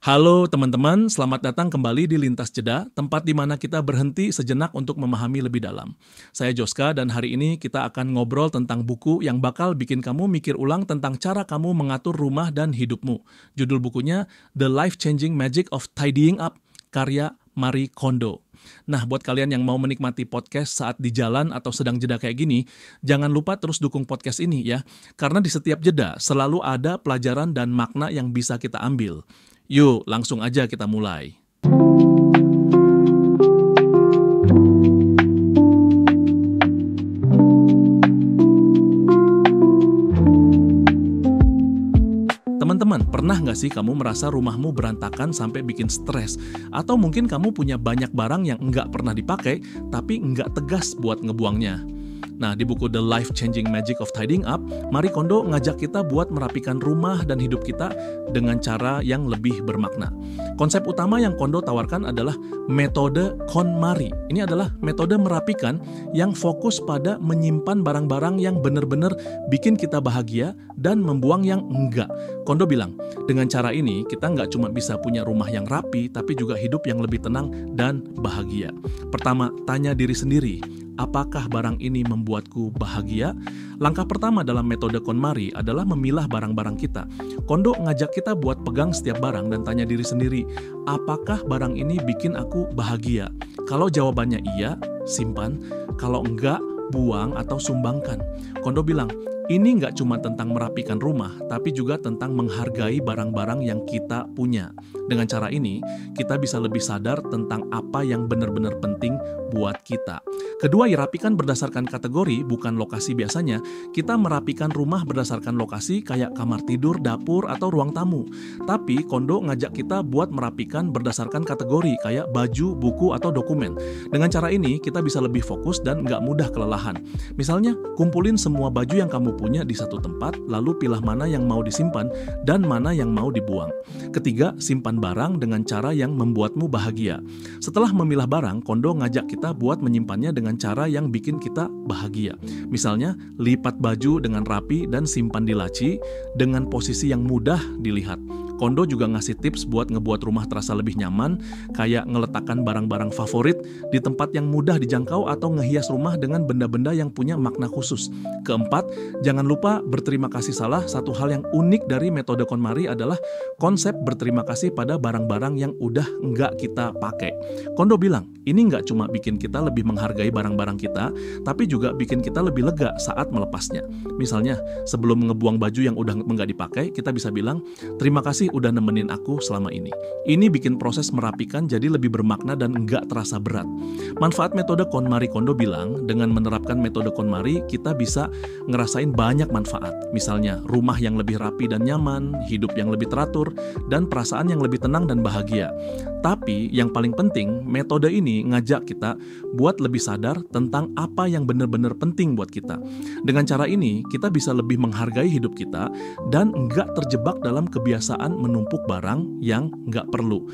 Halo teman-teman, selamat datang kembali di Lintas Jeda, tempat di mana kita berhenti sejenak untuk memahami lebih dalam. Saya Joska dan hari ini kita akan ngobrol tentang buku yang bakal bikin kamu mikir ulang tentang cara kamu mengatur rumah dan hidupmu. Judul bukunya The Life-Changing Magic of Tidying Up, karya Marie Kondo. Nah, buat kalian yang mau menikmati podcast saat di jalan atau sedang jeda kayak gini, jangan lupa terus dukung podcast ini ya. Karena di setiap jeda selalu ada pelajaran dan makna yang bisa kita ambil. Yuk, langsung aja kita mulai. Teman-teman, pernah nggak sih kamu merasa rumahmu berantakan sampai bikin stres? Atau mungkin kamu punya banyak barang yang nggak pernah dipakai, tapi nggak tegas buat ngebuangnya? Nah, di buku The Life-Changing Magic of Tidying Up, Marie Kondo ngajak kita buat merapikan rumah dan hidup kita dengan cara yang lebih bermakna. Konsep utama yang Kondo tawarkan adalah metode KonMari. Ini adalah metode merapikan yang fokus pada menyimpan barang-barang yang benar-benar bikin kita bahagia dan membuang yang enggak. Kondo bilang, dengan cara ini kita nggak cuma bisa punya rumah yang rapi, tapi juga hidup yang lebih tenang dan bahagia. Pertama, tanya diri sendiri, apakah barang ini membuatku bahagia? Langkah pertama dalam metode KonMari adalah memilah barang-barang kita. Kondo ngajak kita buat pegang setiap barang dan tanya diri sendiri, apakah barang ini bikin aku bahagia? Kalau jawabannya iya, simpan. Kalau enggak, buang atau sumbangkan. Kondo bilang, ini nggak cuma tentang merapikan rumah, tapi juga tentang menghargai barang-barang yang kita punya. Dengan cara ini, kita bisa lebih sadar tentang apa yang benar-benar penting buat kita. Kedua, rapikan berdasarkan kategori, bukan lokasi biasanya. Kita merapikan rumah berdasarkan lokasi kayak kamar tidur, dapur, atau ruang tamu. Tapi, Kondo ngajak kita buat merapikan berdasarkan kategori kayak baju, buku, atau dokumen. Dengan cara ini, kita bisa lebih fokus dan nggak mudah kelelahan. Misalnya, kumpulin semua baju yang kamu punya di satu tempat, lalu pilih mana yang mau disimpan dan mana yang mau dibuang. Ketiga, simpan barang dengan cara yang membuatmu bahagia. Setelah memilah barang, Kondo ngajak kita buat menyimpannya dengan cara yang bikin kita bahagia. Misalnya, lipat baju dengan rapi dan simpan di laci dengan posisi yang mudah dilihat. Kondo juga ngasih tips buat ngebuat rumah terasa lebih nyaman, kayak ngeletakkan barang-barang favorit di tempat yang mudah dijangkau atau ngehias rumah dengan benda-benda yang punya makna khusus. Keempat, jangan lupa berterima kasih. Salah satu hal yang unik dari metode KonMari adalah konsep berterima kasih pada barang-barang yang udah nggak kita pakai. Kondo bilang, ini nggak cuma bikin kita lebih menghargai barang-barang kita, tapi juga bikin kita lebih lega saat melepasnya. Misalnya, sebelum ngebuang baju yang udah nggak dipakai, kita bisa bilang, terima kasih udah nemenin aku selama ini. Ini bikin proses merapikan jadi lebih bermakna dan nggak terasa berat. Manfaat metode KonMari, Kondo bilang, dengan menerapkan metode KonMari, kita bisa ngerasain banyak manfaat. Misalnya, rumah yang lebih rapi dan nyaman, hidup yang lebih teratur, dan perasaan yang lebih tenang dan bahagia. Tapi, yang paling penting, metode ini ngajak kita buat lebih sadar tentang apa yang benar-benar penting buat kita. Dengan cara ini, kita bisa lebih menghargai hidup kita dan nggak terjebak dalam kebiasaan menumpuk barang yang nggak perlu.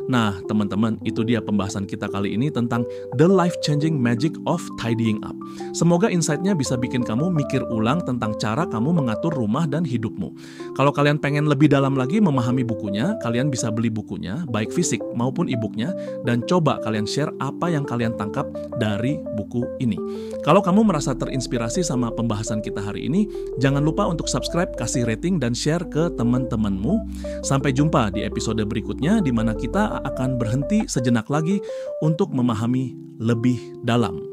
Nah, teman-teman, itu dia pembahasan kita kali ini tentang The Life-Changing Magic of Tidying Up. Semoga insight-nya bisa bikin kamu mikir ulang tentang cara kamu mengatur rumah dan hidupmu. Kalau kalian pengen lebih dalam lagi memahami bukunya, kalian bisa beli bukunya, baik fisik maupun e-booknya, dan coba kalian share apa yang kalian tangkap dari buku ini. Kalau kamu merasa terinspirasi sama pembahasan kita hari ini, jangan lupa untuk subscribe, kasih rating, dan share ke teman-temanmu. Sampai jumpa di episode berikutnya, di mana kita akan berhenti sejenak lagi untuk memahami lebih dalam.